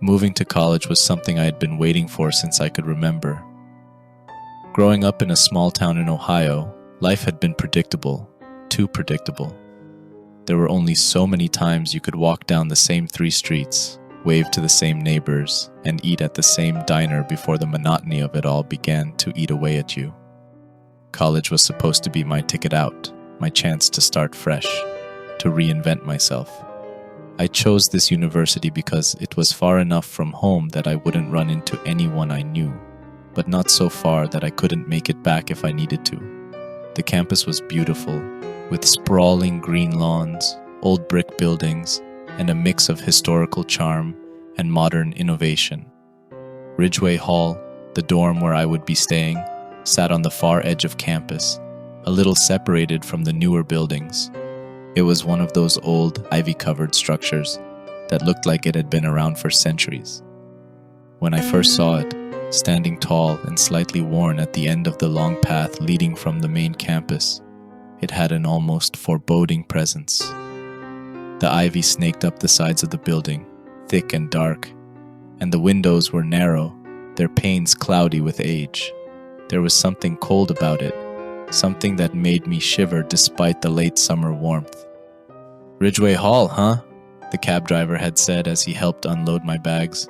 Moving to college was something I had been waiting for since I could remember. Growing up in a small town in Ohio, life had been predictable, too predictable. There were only so many times you could walk down the same 3 streets, wave to the same neighbors, and eat at the same diner before the monotony of it all began to eat away at you. College was supposed to be my ticket out, my chance to start fresh, to reinvent myself. I chose this university because it was far enough from home that I wouldn't run into anyone I knew, but not so far that I couldn't make it back if I needed to. The campus was beautiful, with sprawling green lawns, old brick buildings, and a mix of historical charm and modern innovation. Ridgeway Hall, the dorm where I would be staying, sat on the far edge of campus, a little separated from the newer buildings. It was one of those old, ivy-covered structures that looked like it had been around for centuries. When I first saw it, standing tall and slightly worn at the end of the long path leading from the main campus, it had an almost foreboding presence. The ivy snaked up the sides of the building, thick and dark, and the windows were narrow, their panes cloudy with age. There was something cold about it, something that made me shiver despite the late summer warmth. "Ridgeway Hall, huh?" the cab driver had said as he helped unload my bags.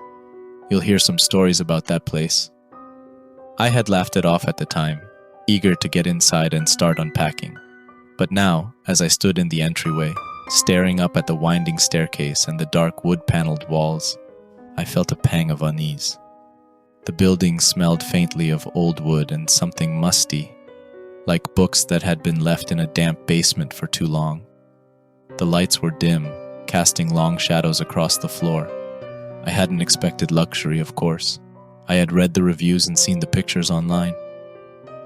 "You'll hear some stories about that place." I had laughed it off at the time, eager to get inside and start unpacking. But now, as I stood in the entryway, staring up at the winding staircase and the dark wood-paneled walls, I felt a pang of unease. The building smelled faintly of old wood and something musty, like books that had been left in a damp basement for too long. The lights were dim, casting long shadows across the floor. I hadn't expected luxury, of course. I had read the reviews and seen the pictures online.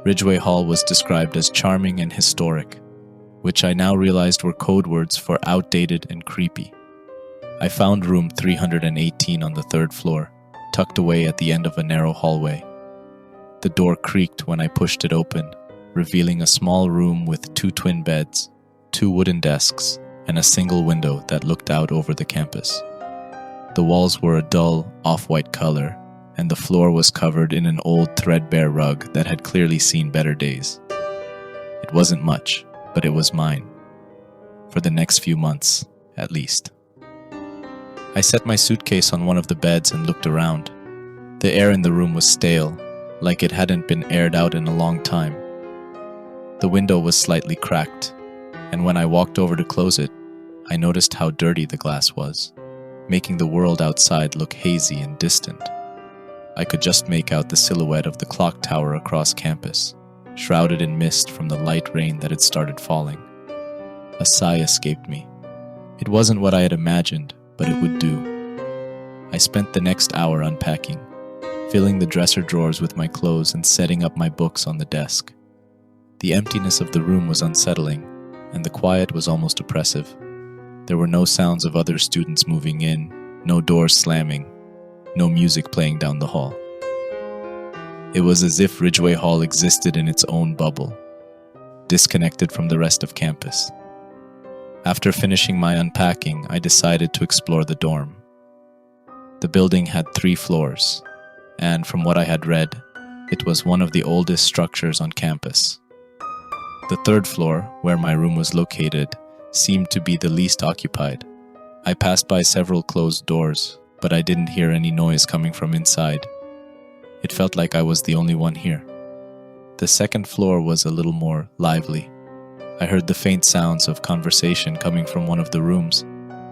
Ridgeway Hall was described as charming and historic, which I now realized were code words for outdated and creepy. I found room 318 on the 3rd floor, tucked away at the end of a narrow hallway. The door creaked when I pushed it open, revealing a small room with 2 twin beds, 2 wooden desks, and a single window that looked out over the campus. The walls were a dull, off-white color, and the floor was covered in an old threadbare rug that had clearly seen better days. It wasn't much, but it was mine. For the next few months, at least. I set my suitcase on one of the beds and looked around. The air in the room was stale, like it hadn't been aired out in a long time. The window was slightly cracked, and when I walked over to close it, I noticed how dirty the glass was, making the world outside look hazy and distant. I could just make out the silhouette of the clock tower across campus, shrouded in mist from the light rain that had started falling. A sigh escaped me. It wasn't what I had imagined, but it would do. I spent the next hour unpacking, filling the dresser drawers with my clothes and setting up my books on the desk. The emptiness of the room was unsettling, and the quiet was almost oppressive. There were no sounds of other students moving in, no doors slamming, no music playing down the hall. It was as if Ridgeway Hall existed in its own bubble, disconnected from the rest of campus. After finishing my unpacking, I decided to explore the dorm. The building had 3 floors, and from what I had read, it was one of the oldest structures on campus. The 3rd floor, where my room was located, seemed to be the least occupied. I passed by several closed doors, but I didn't hear any noise coming from inside. It felt like I was the only one here. The 2nd floor was a little more lively. I heard the faint sounds of conversation coming from one of the rooms,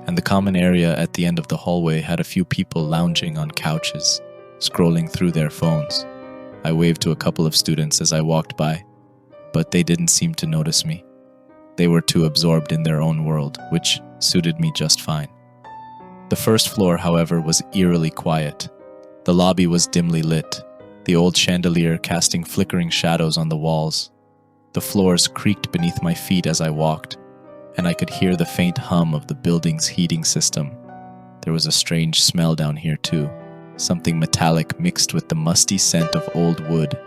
and the common area at the end of the hallway had a few people lounging on couches, scrolling through their phones. I waved to a couple of students as I walked by, but they didn't seem to notice me. They were too absorbed in their own world, which suited me just fine. The 1st floor, however, was eerily quiet. The lobby was dimly lit, the old chandelier casting flickering shadows on the walls. The floors creaked beneath my feet as I walked, and I could hear the faint hum of the building's heating system. There was a strange smell down here too, something metallic mixed with the musty scent of old wood.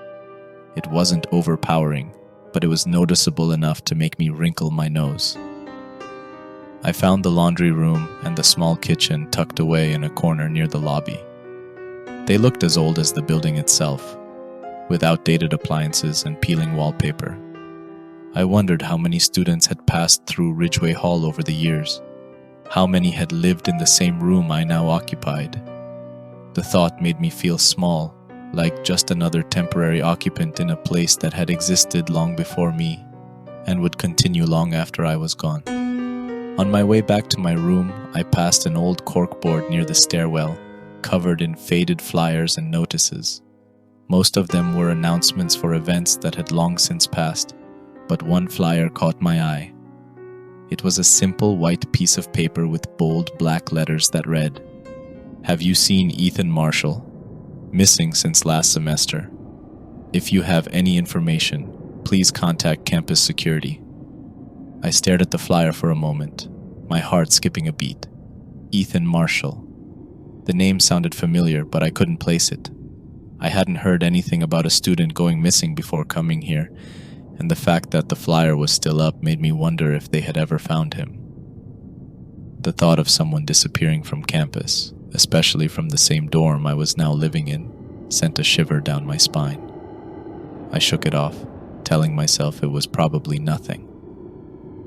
It wasn't overpowering, but it was noticeable enough to make me wrinkle my nose. I found the laundry room and the small kitchen tucked away in a corner near the lobby. They looked as old as the building itself, with outdated appliances and peeling wallpaper. I wondered how many students had passed through Ridgeway Hall over the years. How many had lived in the same room I now occupied? The thought made me feel small, like just another temporary occupant in a place that had existed long before me and would continue long after I was gone. On my way back to my room, I passed an old corkboard near the stairwell, covered in faded flyers and notices. Most of them were announcements for events that had long since passed, but one flyer caught my eye. It was a simple white piece of paper with bold black letters that read, "Have you seen Ethan Marshall? Missing since last semester. If you have any information, please contact campus security." I stared at the flyer for a moment, my heart skipping a beat. Ethan Marshall. The name sounded familiar, but I couldn't place it. I hadn't heard anything about a student going missing before coming here, and the fact that the flyer was still up made me wonder if they had ever found him. The thought of someone disappearing from campus, especially from the same dorm I was now living in, sent a shiver down my spine. I shook it off, telling myself it was probably nothing.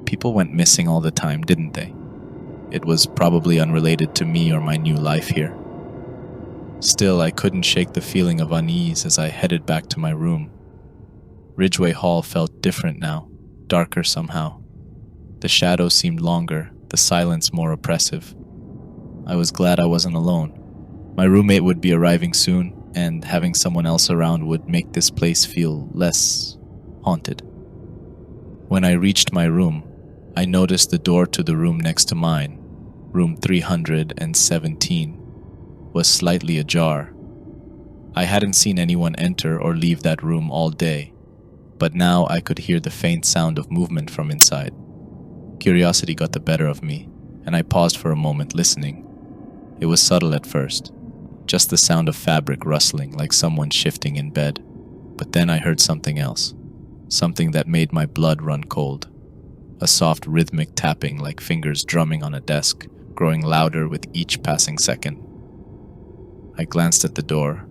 People went missing all the time, didn't they? It was probably unrelated to me or my new life here. Still, I couldn't shake the feeling of unease as I headed back to my room. Ridgeway Hall felt different now, darker somehow. The shadows seemed longer, the silence more oppressive. I was glad I wasn't alone. My roommate would be arriving soon, and having someone else around would make this place feel less haunted. When I reached my room, I noticed the door to the room next to mine, room 317, was slightly ajar. I hadn't seen anyone enter or leave that room all day, but now I could hear the faint sound of movement from inside. Curiosity got the better of me, and I paused for a moment listening. It was subtle at first, just the sound of fabric rustling like someone shifting in bed. But then I heard something else, something that made my blood run cold. A soft rhythmic tapping like fingers drumming on a desk, growing louder with each passing second. I glanced at the door.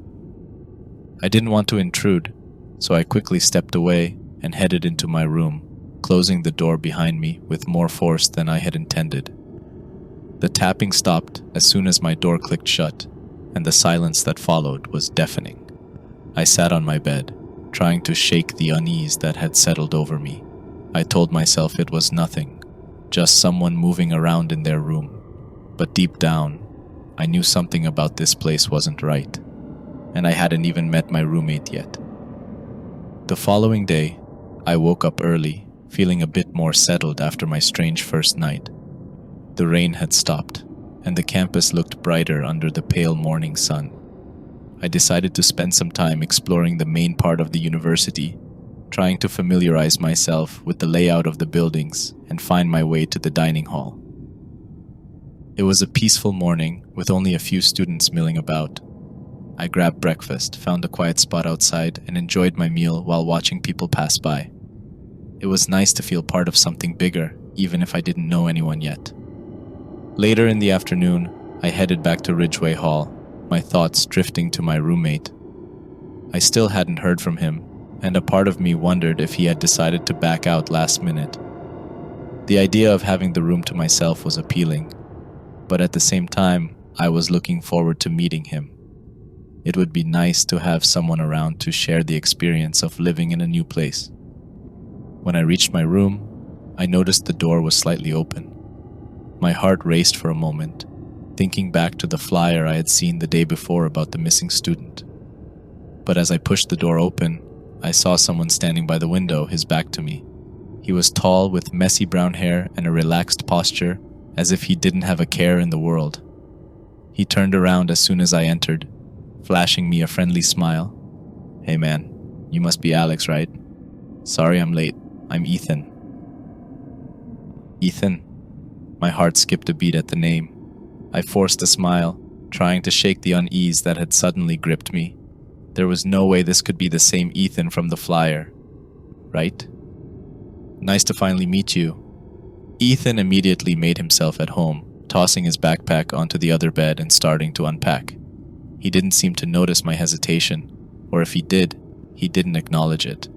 I didn't want to intrude, so I quickly stepped away and headed into my room, closing the door behind me with more force than I had intended. The tapping stopped as soon as my door clicked shut, and the silence that followed was deafening. I sat on my bed, trying to shake the unease that had settled over me. I told myself it was nothing, just someone moving around in their room. But deep down, I knew something about this place wasn't right, and I hadn't even met my roommate yet. The following day, I woke up early, feeling a bit more settled after my strange first night. The rain had stopped, and the campus looked brighter under the pale morning sun. I decided to spend some time exploring the main part of the university, trying to familiarize myself with the layout of the buildings and find my way to the dining hall. It was a peaceful morning with only a few students milling about. I grabbed breakfast, found a quiet spot outside, and enjoyed my meal while watching people pass by. It was nice to feel part of something bigger, even if I didn't know anyone yet. Later in the afternoon, I headed back to Ridgeway Hall, my thoughts drifting to my roommate. I still hadn't heard from him, and a part of me wondered if he had decided to back out last minute. The idea of having the room to myself was appealing, but at the same time, I was looking forward to meeting him. It would be nice to have someone around to share the experience of living in a new place. When I reached my room, I noticed the door was slightly open. My heart raced for a moment, thinking back to the flyer I had seen the day before about the missing student. But as I pushed the door open, I saw someone standing by the window, his back to me. He was tall with messy brown hair and a relaxed posture, as if he didn't have a care in the world. He turned around as soon as I entered, flashing me a friendly smile. "Hey man, you must be Alex, right? Sorry I'm late. I'm Ethan." Ethan? My heart skipped a beat at the name. I forced a smile, trying to shake the unease that had suddenly gripped me. There was no way this could be the same Ethan from the flyer, right? "Nice to finally meet you." Ethan immediately made himself at home, tossing his backpack onto the other bed and starting to unpack. He didn't seem to notice my hesitation, or if he did, he didn't acknowledge it.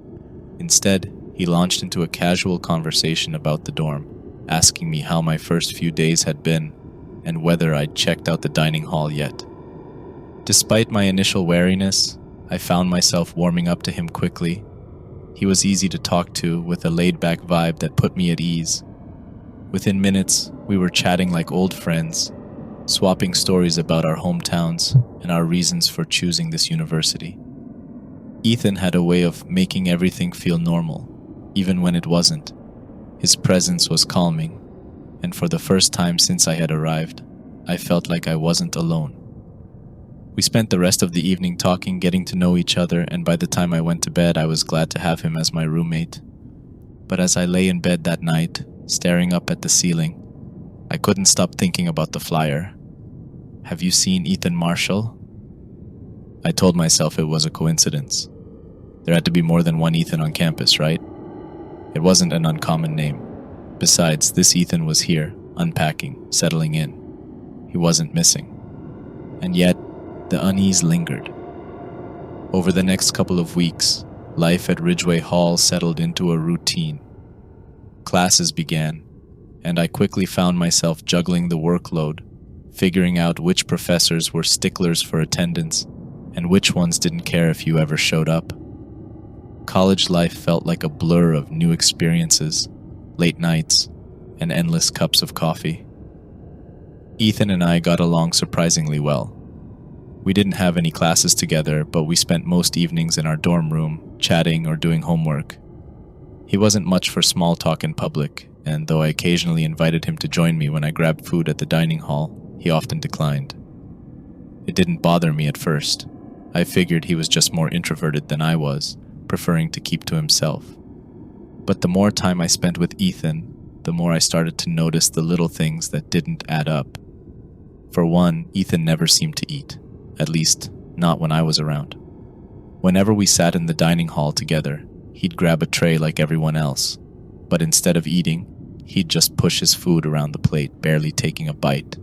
Instead, he launched into a casual conversation about the dorm, asking me how my first few days had been and whether I'd checked out the dining hall yet. Despite my initial wariness, I found myself warming up to him quickly. He was easy to talk to with a laid-back vibe that put me at ease. Within minutes, we were chatting like old friends, swapping stories about our hometowns and our reasons for choosing this university. Ethan had a way of making everything feel normal, even when it wasn't. His presence was calming, and for the first time since I had arrived, I felt like I wasn't alone. We spent the rest of the evening talking, getting to know each other, and by the time I went to bed, I was glad to have him as my roommate. But as I lay in bed that night, staring up at the ceiling, I couldn't stop thinking about the flyer. "Have you seen Ethan Marshall?" I told myself it was a coincidence. There had to be more than one Ethan on campus, right? It wasn't an uncommon name. Besides, this Ethan was here, unpacking, settling in. He wasn't missing. And yet, the unease lingered. Over the next couple of weeks, life at Ridgeway Hall settled into a routine. Classes began, and I quickly found myself juggling the workload, figuring out which professors were sticklers for attendance and which ones didn't care if you ever showed up. College life felt like a blur of new experiences, late nights, and endless cups of coffee. Ethan and I got along surprisingly well. We didn't have any classes together, but we spent most evenings in our dorm room, chatting or doing homework. He wasn't much for small talk in public, and though I occasionally invited him to join me when I grabbed food at the dining hall, he often declined. It didn't bother me at first. I figured he was just more introverted than I was, preferring to keep to himself. But the more time I spent with Ethan, the more I started to notice the little things that didn't add up. For one, Ethan never seemed to eat, at least not when I was around. Whenever we sat in the dining hall together, he'd grab a tray like everyone else, but instead of eating, he'd just push his food around the plate, barely taking a bite.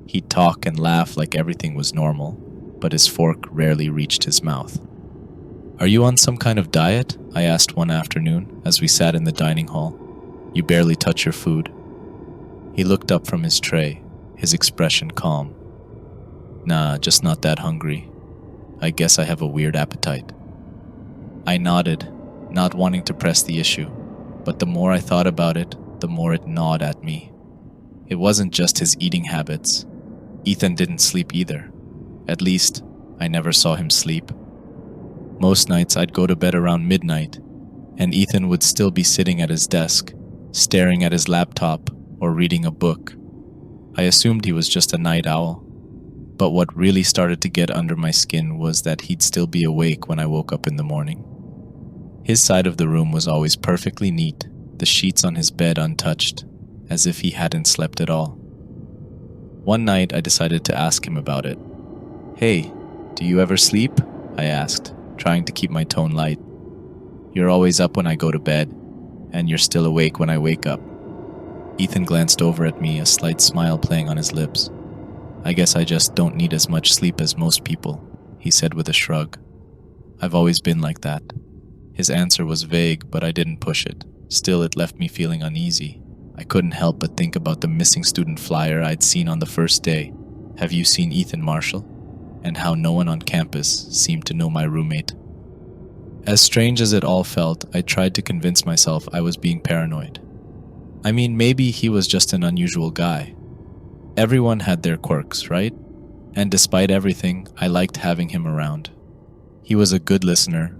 He'd talk and laugh like everything was normal, but his fork rarely reached his mouth. "Are you on some kind of diet?" I asked one afternoon as we sat in the dining hall. "You barely touch your food." He looked up from his tray, his expression calm. "Nah, just not that hungry. I guess I have a weird appetite." I nodded, not wanting to press the issue, but the more I thought about it, the more it gnawed at me. It wasn't just his eating habits. Ethan didn't sleep either. At least, I never saw him sleep. Most nights I'd go to bed around midnight, and Ethan would still be sitting at his desk, staring at his laptop or reading a book. I assumed he was just a night owl, but what really started to get under my skin was that he'd still be awake when I woke up in the morning. His side of the room was always perfectly neat, the sheets on his bed untouched, as if he hadn't slept at all. One night I decided to ask him about it. "Hey, do you ever sleep?" I asked, trying to keep my tone light. "You're always up when I go to bed, and you're still awake when I wake up." Ethan glanced over at me, a slight smile playing on his lips. "I guess I just don't need as much sleep as most people," he said with a shrug. "I've always been like that." His answer was vague, but I didn't push it. Still, it left me feeling uneasy. I couldn't help but think about the missing student flyer I'd seen on the first day. "Have you seen Ethan Marshall?" And how no one on campus seemed to know my roommate. As strange as it all felt, I tried to convince myself I was being paranoid. I mean, maybe he was just an unusual guy. Everyone had their quirks, right? And despite everything, I liked having him around. He was a good listener,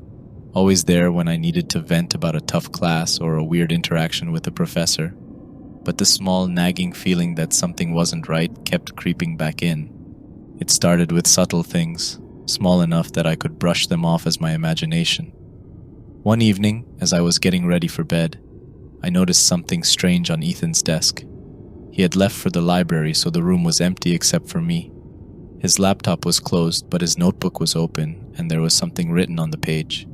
always there when I needed to vent about a tough class or a weird interaction with a professor. But the small nagging feeling that something wasn't right kept creeping back in. It started with subtle things, small enough that I could brush them off as my imagination. One evening, as I was getting ready for bed, I noticed something strange on Ethan's desk. He had left for the library, so the room was empty except for me. His laptop was closed, but his notebook was open, and there was something written on the page.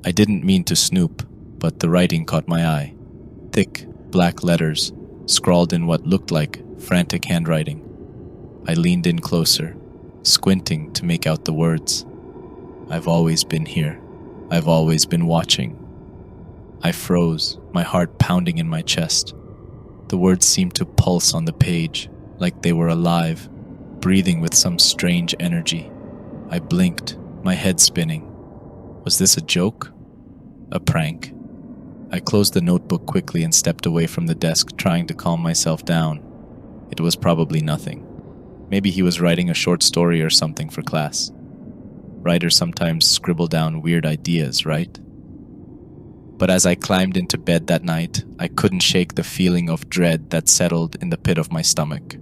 I didn't mean to snoop, but the writing caught my eye. Thick, black letters, scrawled in what looked like frantic handwriting. I leaned in closer, squinting to make out the words. "I've always been here. I've always been watching." I froze, my heart pounding in my chest. The words seemed to pulse on the page, like they were alive, breathing with some strange energy. I blinked, my head spinning. Was this a joke? A prank? I closed the notebook quickly and stepped away from the desk, trying to calm myself down. It was probably nothing. Maybe he was writing a short story or something for class. Writers sometimes scribble down weird ideas, right? But as I climbed into bed that night, I couldn't shake the feeling of dread that settled in the pit of my stomach.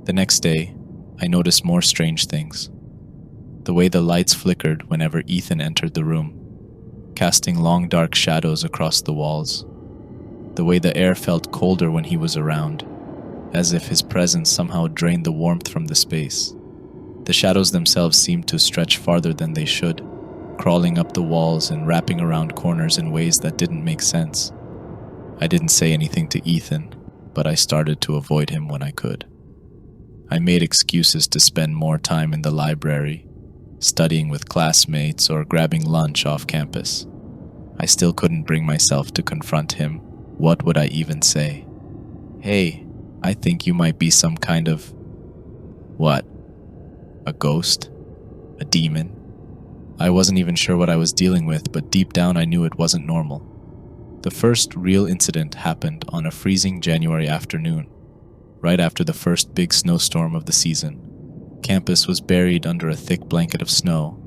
The next day, I noticed more strange things. The way the lights flickered whenever Ethan entered the room, casting long dark shadows across the walls. The way the air felt colder when he was around, as if his presence somehow drained the warmth from the space. The shadows themselves seemed to stretch farther than they should, crawling up the walls and wrapping around corners in ways that didn't make sense. I didn't say anything to Ethan, but I started to avoid him when I could. I made excuses to spend more time in the library, studying with classmates or grabbing lunch off campus. I still couldn't bring myself to confront him. What would I even say? "Hey, I think you might be some kind of..." What? A ghost? A demon? I wasn't even sure what I was dealing with, but deep down I knew it wasn't normal. The first real incident happened on a freezing January afternoon, right after the first big snowstorm of the season. Campus was buried under a thick blanket of snow,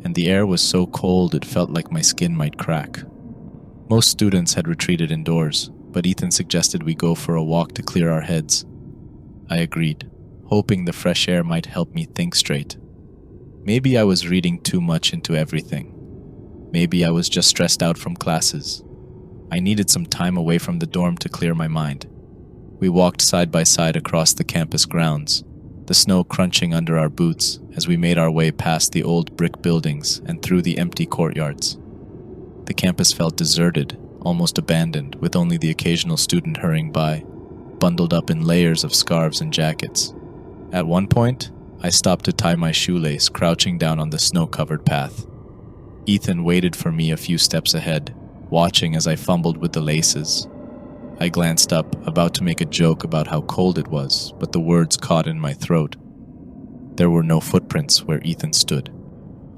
and the air was so cold it felt like my skin might crack. Most students had retreated indoors, but Ethan suggested we go for a walk to clear our heads. I agreed, hoping the fresh air might help me think straight. Maybe I was reading too much into everything. Maybe I was just stressed out from classes. I needed some time away from the dorm to clear my mind. We walked side by side across the campus grounds, the snow crunching under our boots as we made our way past the old brick buildings and through the empty courtyards. The campus felt deserted, almost abandoned, with only the occasional student hurrying by, bundled up in layers of scarves and jackets. At one point, I stopped to tie my shoelace, crouching down on the snow-covered path. Ethan waited for me a few steps ahead, watching as I fumbled with the laces. I glanced up, about to make a joke about how cold it was, but the words caught in my throat. There were no footprints where Ethan stood.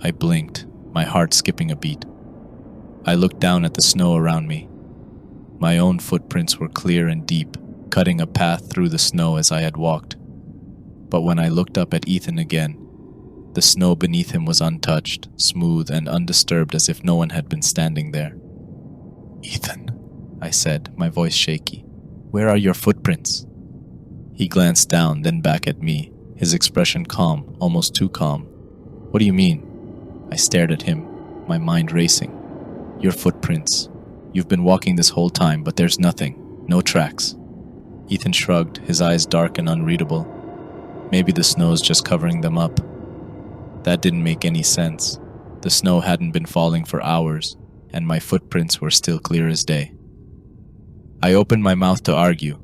I blinked, my heart skipping a beat. I looked down at the snow around me. My own footprints were clear and deep, cutting a path through the snow as I had walked. But when I looked up at Ethan again, the snow beneath him was untouched, smooth and undisturbed, as if no one had been standing there. "Ethan," I said, my voice shaky, "where are your footprints?" He glanced down, then back at me, his expression calm, almost too calm. "What do you mean?" I stared at him, my mind racing. "Your footprints. You've been walking this whole time, but there's nothing. No tracks." Ethan shrugged, his eyes dark and unreadable. Maybe the snow's just covering them up. That didn't make any sense. The snow hadn't been falling for hours, and my footprints were still clear as day. I opened my mouth to argue,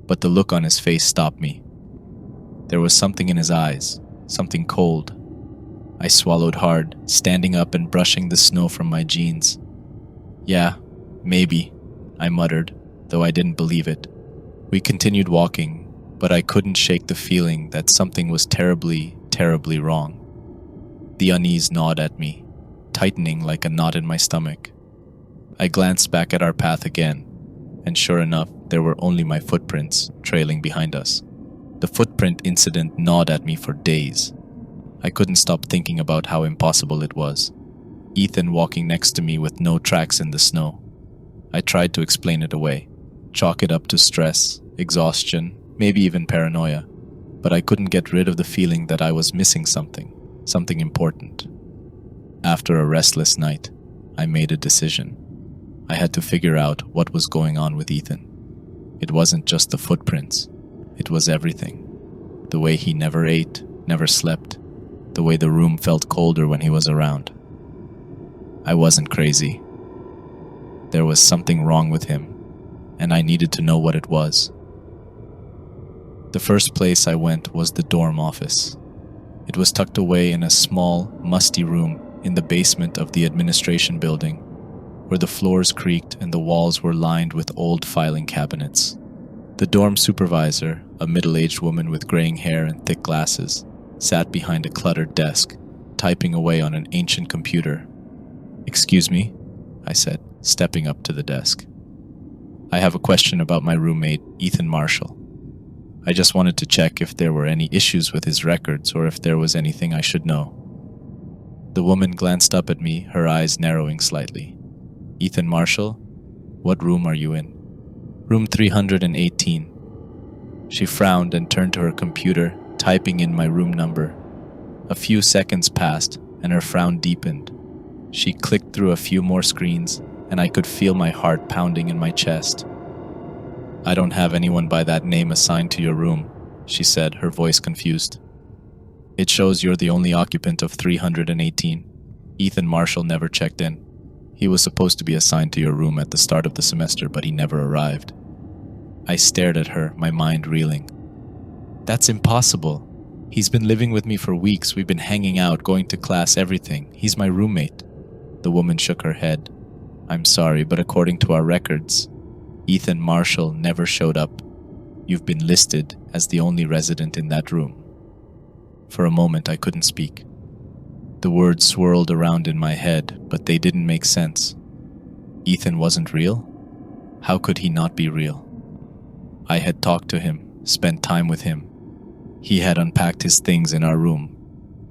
but the look on his face stopped me. There was something in his eyes, something cold. I swallowed hard, standing up and brushing the snow from my jeans. "Yeah, maybe," I muttered, though I didn't believe it. We continued walking, but I couldn't shake the feeling that something was terribly, terribly wrong. The unease gnawed at me, tightening like a knot in my stomach. I glanced back at our path again, and sure enough, there were only my footprints trailing behind us. The footprint incident gnawed at me for days. I couldn't stop thinking about how impossible it was. Ethan walking next to me with no tracks in the snow. I tried to explain it away, chalk it up to stress, exhaustion, maybe even paranoia, but I couldn't get rid of the feeling that I was missing something important. After a restless night, I made a decision. I had to figure out what was going on with Ethan. It wasn't just the footprints, it was everything. The way he never ate, never slept, the way the room felt colder when he was around. I wasn't crazy. There was something wrong with him, and I needed to know what it was. The first place I went was the dorm office. It was tucked away in a small, musty room in the basement of the administration building, where the floors creaked and the walls were lined with old filing cabinets. The dorm supervisor, a middle-aged woman with graying hair and thick glasses, sat behind a cluttered desk, typing away on an ancient computer. "Excuse me," I said, stepping up to the desk. "I have a question about my roommate, Ethan Marshall. I just wanted to check if there were any issues with his records or if there was anything I should know." The woman glanced up at me, her eyes narrowing slightly. "Ethan Marshall? What room are you in?" "Room 318. She frowned and turned to her computer, typing in my room number. A few seconds passed, and her frown deepened. She clicked through a few more screens, and I could feel my heart pounding in my chest. "I don't have anyone by that name assigned to your room," she said, her voice confused. "It shows you're the only occupant of 318. Ethan Marshall never checked in. He was supposed to be assigned to your room at the start of the semester, but he never arrived." I stared at her, my mind reeling. "That's impossible. He's been living with me for weeks. We've been hanging out, going to class, everything. He's my roommate." The woman shook her head. "I'm sorry, but according to our records, Ethan Marshall never showed up. You've been listed as the only resident in that room." For a moment, I couldn't speak. The words swirled around in my head, but they didn't make sense. Ethan wasn't real? How could he not be real? I had talked to him, spent time with him. He had unpacked his things in our room.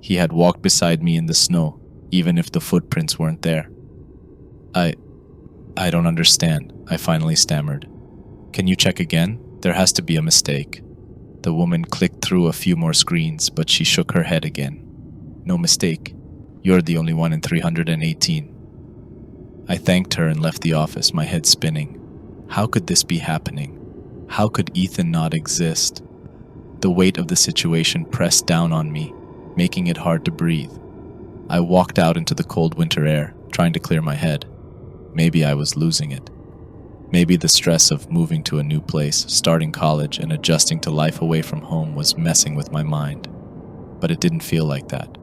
He had walked beside me in the snow, even if the footprints weren't there. I don't understand," I finally stammered. "Can you check again? There has to be a mistake." The woman clicked through a few more screens, but she shook her head again. "No mistake. You're the only one in 318. I thanked her and left the office, my head spinning. How could this be happening? How could Ethan not exist? The weight of the situation pressed down on me, making it hard to breathe. I walked out into the cold winter air, trying to clear my head. Maybe I was losing it. Maybe the stress of moving to a new place, starting college, and adjusting to life away from home was messing with my mind. But it didn't feel like that.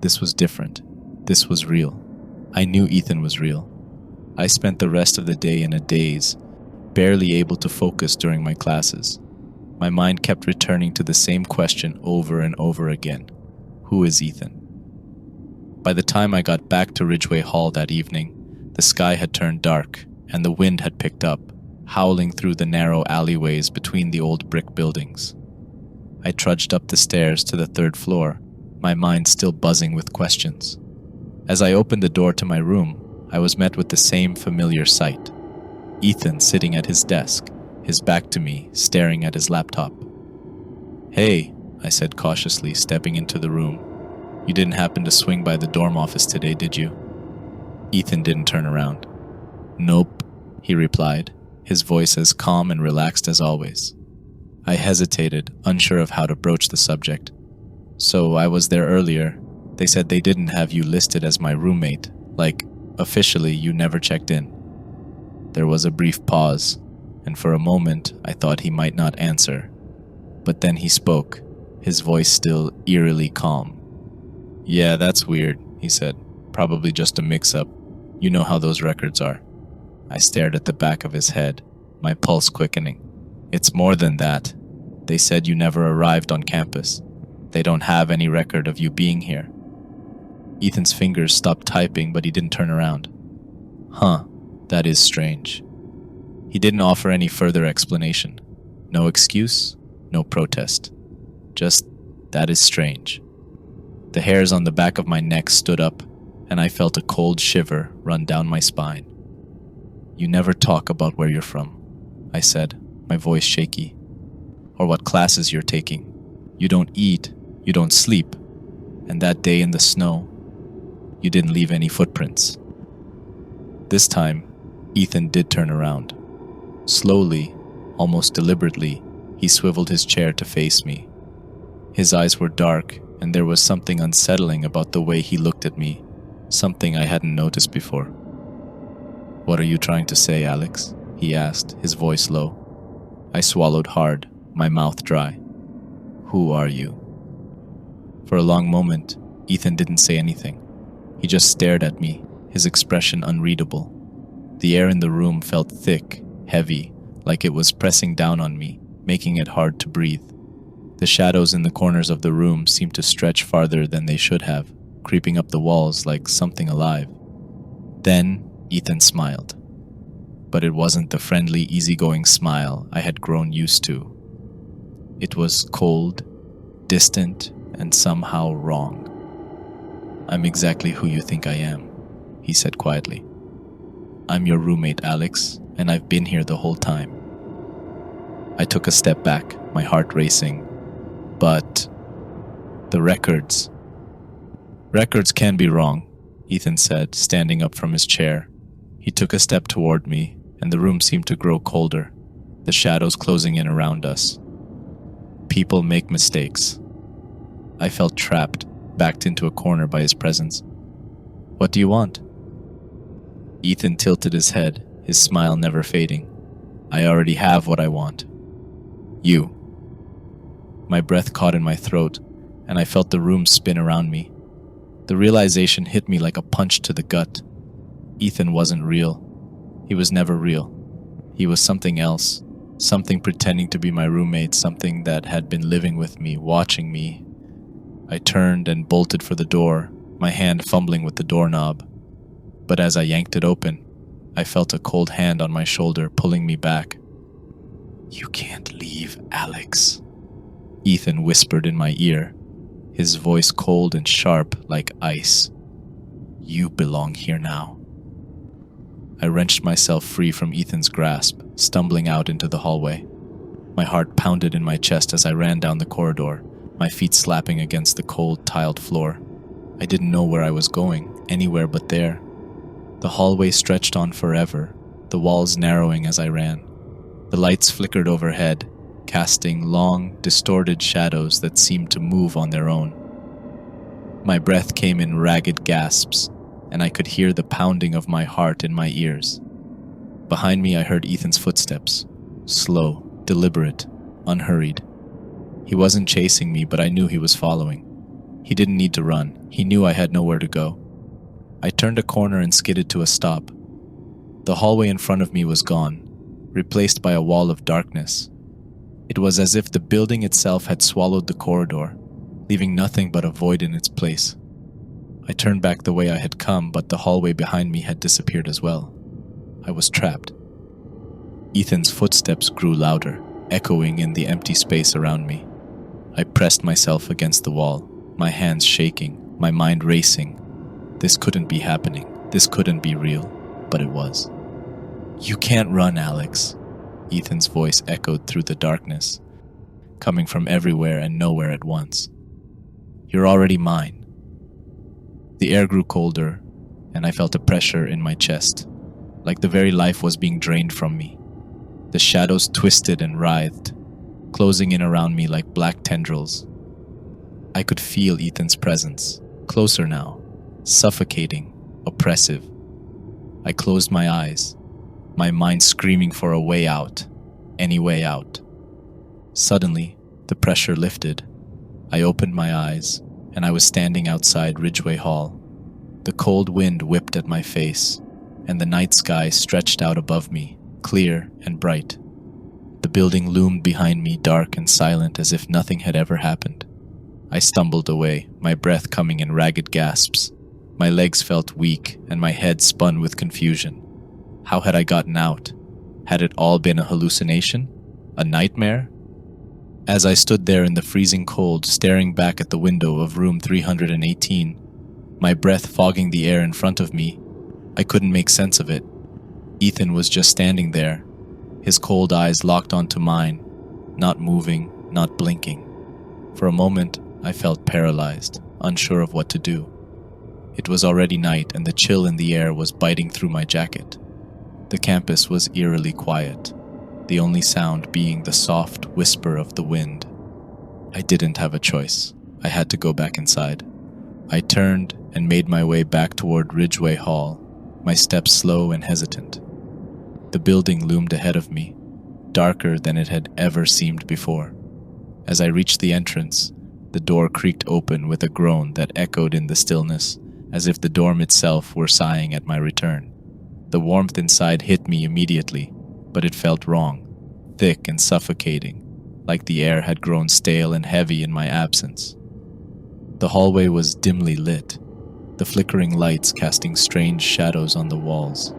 This was different. This was real. I knew Ethan was real. I spent the rest of the day in a daze, barely able to focus during my classes. My mind kept returning to the same question over and over again. Who is Ethan? By the time I got back to Ridgeway Hall that evening, the sky had turned dark, and the wind had picked up, howling through the narrow alleyways between the old brick buildings. I trudged up the stairs to the third floor, my mind still buzzing with questions. As I opened the door to my room, I was met with the same familiar sight. Ethan sitting at his desk, his back to me, staring at his laptop. "Hey," I said cautiously, stepping into the room. "You didn't happen to swing by the dorm office today, did you?" Ethan didn't turn around. "Nope," he replied, his voice as calm and relaxed as always. I hesitated, unsure of how to broach the subject. "So I was there earlier. They said they didn't have you listed as my roommate, like, officially you never checked in." There was a brief pause, and for a moment I thought he might not answer. But then he spoke, his voice still eerily calm. "Yeah, that's weird," he said. "Probably just a mix-up. You know how those records are." I stared at the back of his head, my pulse quickening. "It's more than that. They said you never arrived on campus. They don't have any record of you being here." Ethan's fingers stopped typing, but he didn't turn around. "Huh, that is strange." He didn't offer any further explanation. No excuse, no protest. Just, "That is strange." The hairs on the back of my neck stood up, and I felt a cold shiver run down my spine. "You never talk about where you're from," I said, my voice shaky. "Or what classes you're taking. You don't eat, you don't sleep. And that day in the snow, you didn't leave any footprints." This time, Ethan did turn around. Slowly, almost deliberately, he swiveled his chair to face me. His eyes were dark, and there was something unsettling about the way he looked at me, something I hadn't noticed before. "What are you trying to say, Alex?" he asked, his voice low. I swallowed hard, my mouth dry. Who are you? For a long moment, Ethan didn't say anything. He just stared at me, his expression unreadable. The air in the room felt thick, heavy, like it was pressing down on me, making it hard to breathe. The shadows in the corners of the room seemed to stretch farther than they should have, creeping up the walls like something alive. Then Ethan smiled. But it wasn't the friendly, easygoing smile I had grown used to. It was cold, distant, and somehow wrong. I'm exactly who you think I am, he said quietly. I'm your roommate, Alex, and I've been here the whole time. I took a step back, my heart racing. But the records. Records can be wrong, Ethan said, standing up from his chair. He took a step toward me, and the room seemed to grow colder, the shadows closing in around us. People make mistakes. I felt trapped, backed into a corner by his presence. What do you want? Ethan tilted his head, his smile never fading. I already have what I want. You. My breath caught in my throat, and I felt the room spin around me. The realization hit me like a punch to the gut. Ethan wasn't real. He was never real. He was something else, something pretending to be my roommate, something that had been living with me, watching me. I turned and bolted for the door, my hand fumbling with the doorknob. But as I yanked it open, I felt a cold hand on my shoulder pulling me back. You can't leave, Alex, Ethan whispered in my ear, his voice cold and sharp like ice. You belong here now. I wrenched myself free from Ethan's grasp, stumbling out into the hallway. My heart pounded in my chest as I ran down the corridor, my feet slapping against the cold, tiled floor. I didn't know where I was going, anywhere but there. The hallway stretched on forever, the walls narrowing as I ran. The lights flickered overhead, casting long, distorted shadows that seemed to move on their own. My breath came in ragged gasps, and I could hear the pounding of my heart in my ears. Behind me I heard Ethan's footsteps, slow, deliberate, unhurried. He wasn't chasing me, but I knew he was following. He didn't need to run. He knew I had nowhere to go. I turned a corner and skidded to a stop. The hallway in front of me was gone, replaced by a wall of darkness. It was as if the building itself had swallowed the corridor, leaving nothing but a void in its place. I turned back the way I had come, but the hallway behind me had disappeared as well. I was trapped. Ethan's footsteps grew louder, echoing in the empty space around me. I pressed myself against the wall, my hands shaking, my mind racing. This couldn't be happening. This couldn't be real, but it was. You can't run, Alex, Ethan's voice echoed through the darkness, coming from everywhere and nowhere at once. You're already mine. The air grew colder, and I felt a pressure in my chest, like the very life was being drained from me. The shadows twisted and writhed, closing in around me like black tendrils. I could feel Ethan's presence, closer now, suffocating, oppressive. I closed my eyes, my mind screaming for a way out, any way out. Suddenly, the pressure lifted. I opened my eyes, and I was standing outside Ridgeway Hall. The cold wind whipped at my face, and the night sky stretched out above me, clear and bright. The building loomed behind me, dark and silent, as if nothing had ever happened. I stumbled away, my breath coming in ragged gasps. My legs felt weak, and my head spun with confusion. How had I gotten out? Had it all been a hallucination? A nightmare? As I stood there in the freezing cold, staring back at the window of room 318, my breath fogging the air in front of me, I couldn't make sense of it. Ethan was just standing there, his cold eyes locked onto mine, not moving, not blinking. For a moment, I felt paralyzed, unsure of what to do. It was already night, and the chill in the air was biting through my jacket. The campus was eerily quiet, the only sound being the soft whisper of the wind. I didn't have a choice. I had to go back inside. I turned and made my way back toward Ridgeway Hall, my steps slow and hesitant. The building loomed ahead of me, darker than it had ever seemed before. As I reached the entrance, the door creaked open with a groan that echoed in the stillness, as if the dorm itself were sighing at my return. The warmth inside hit me immediately, but it felt wrong, thick and suffocating, like the air had grown stale and heavy in my absence. The hallway was dimly lit, the flickering lights casting strange shadows on the walls.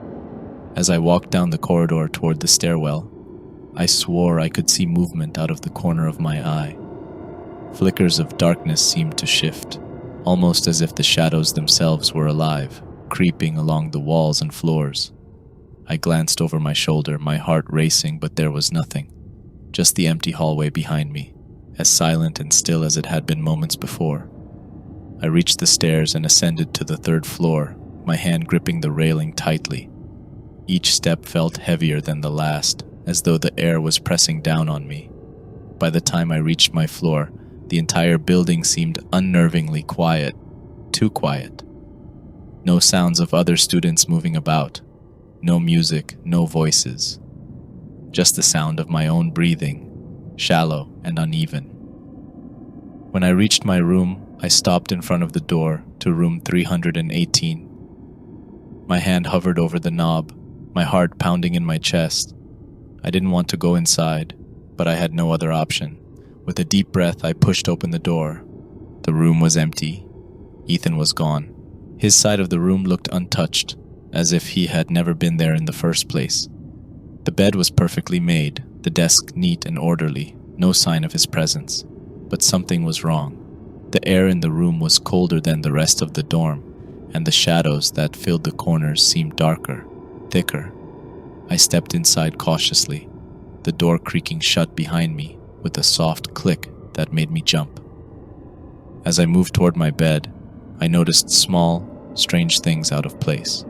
As I walked down the corridor toward the stairwell, I swore I could see movement out of the corner of my eye. Flickers of darkness seemed to shift, almost as if the shadows themselves were alive, creeping along the walls and floors. I glanced over my shoulder, my heart racing, but there was nothing. Just the empty hallway behind me, as silent and still as it had been moments before. I reached the stairs and ascended to the 3rd floor, my hand gripping the railing tightly. Each step felt heavier than the last, as though the air was pressing down on me. By the time I reached my floor, the entire building seemed unnervingly quiet, too quiet. No sounds of other students moving about, no music, no voices. Just the sound of my own breathing, shallow and uneven. When I reached my room, I stopped in front of the door to room 318. My hand hovered over the knob, my heart pounding in my chest. I didn't want to go inside, but I had no other option. With a deep breath, I pushed open the door. The room was empty. Ethan was gone. His side of the room looked untouched, as if he had never been there in the first place. The bed was perfectly made, the desk neat and orderly, no sign of his presence. But something was wrong. The air in the room was colder than the rest of the dorm, and the shadows that filled the corners seemed darker, thicker. I stepped inside cautiously, the door creaking shut behind me with a soft click that made me jump. As I moved toward my bed, I noticed small, strange things out of place.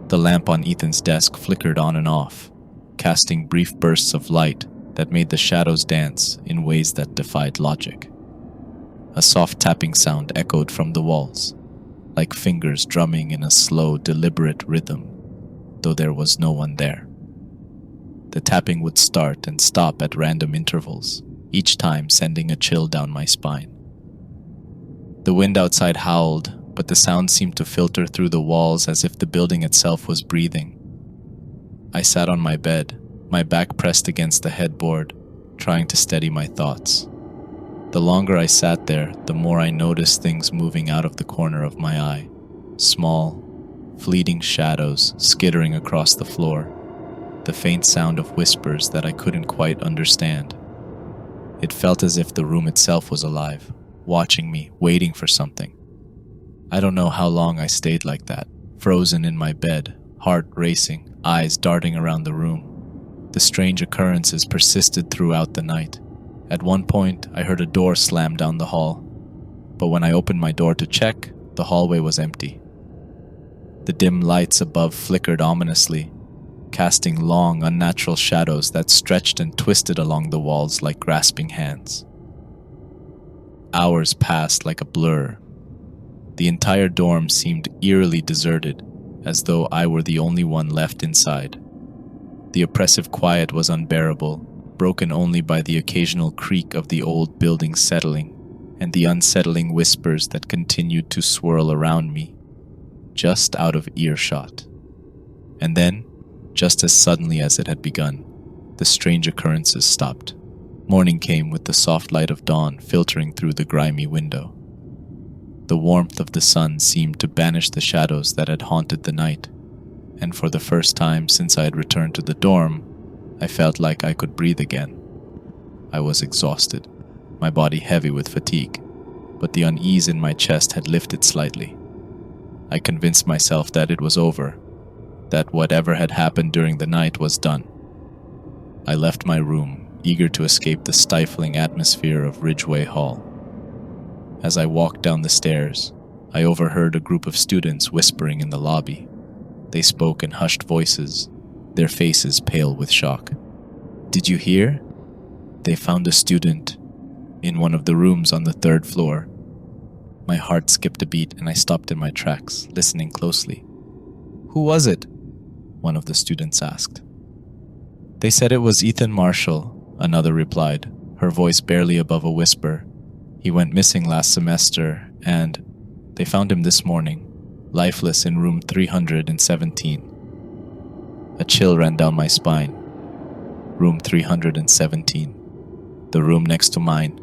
The lamp on Ethan's desk flickered on and off, casting brief bursts of light that made the shadows dance in ways that defied logic. A soft tapping sound echoed from the walls, like fingers drumming in a slow, deliberate rhythm, though there was no one there. The tapping would start and stop at random intervals, each time sending a chill down my spine. The wind outside howled, but the sound seemed to filter through the walls as if the building itself was breathing. I sat on my bed, my back pressed against the headboard, trying to steady my thoughts. The longer I sat there, the more I noticed things moving out of the corner of my eye. Small, fleeting shadows skittering across the floor, the faint sound of whispers that I couldn't quite understand. It felt as if the room itself was alive, watching me, waiting for something. I don't know how long I stayed like that, frozen in my bed, heart racing, eyes darting around the room. The strange occurrences persisted throughout the night. At one point, I heard a door slam down the hall, but when I opened my door to check, the hallway was empty. The dim lights above flickered ominously, casting long, unnatural shadows that stretched and twisted along the walls like grasping hands. Hours passed like a blur. The entire dorm seemed eerily deserted, as though I were the only one left inside. The oppressive quiet was unbearable, broken only by the occasional creak of the old building settling and the unsettling whispers that continued to swirl around me, just out of earshot. And then, just as suddenly as it had begun, the strange occurrences stopped. Morning came with the soft light of dawn filtering through the grimy window. The warmth of the sun seemed to banish the shadows that had haunted the night, and for the first time since I had returned to the dorm, I felt like I could breathe again. I was exhausted, my body heavy with fatigue, but the unease in my chest had lifted slightly. I convinced myself that it was over, that whatever had happened during the night was done. I left my room, eager to escape the stifling atmosphere of Ridgeway Hall. As I walked down the stairs, I overheard a group of students whispering in the lobby. They spoke in hushed voices, their faces pale with shock. "Did you hear? They found a student in one of the rooms on the 3rd floor." My heart skipped a beat and I stopped in my tracks, listening closely. "Who was it?" one of the students asked. They said it was Ethan Marshall, another replied, her voice barely above a whisper. He went missing last semester, and they found him this morning, lifeless in room 317. A chill ran down my spine. Room 317. The room next to mine.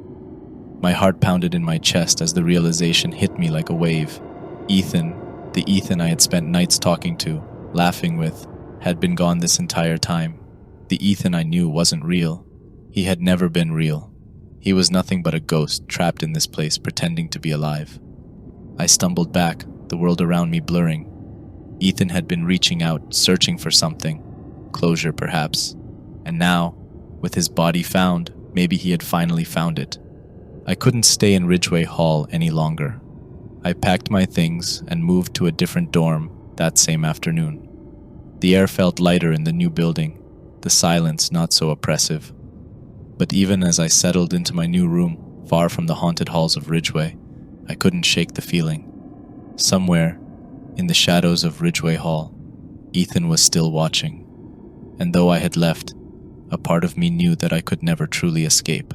My heart pounded in my chest as the realization hit me like a wave. Ethan, the Ethan I had spent nights talking to, laughing with, had been gone this entire time. The Ethan I knew wasn't real. He had never been real. He was nothing but a ghost trapped in this place pretending to be alive. I stumbled back, the world around me blurring. Ethan had been reaching out, searching for something. Closure, perhaps. And now, with his body found, maybe he had finally found it. I couldn't stay in Ridgeway Hall any longer. I packed my things and moved to a different dorm that same afternoon. The air felt lighter in the new building, the silence not so oppressive. But even as I settled into my new room, far from the haunted halls of Ridgeway, I couldn't shake the feeling. Somewhere, in the shadows of Ridgeway Hall, Ethan was still watching. And though I had left, a part of me knew that I could never truly escape.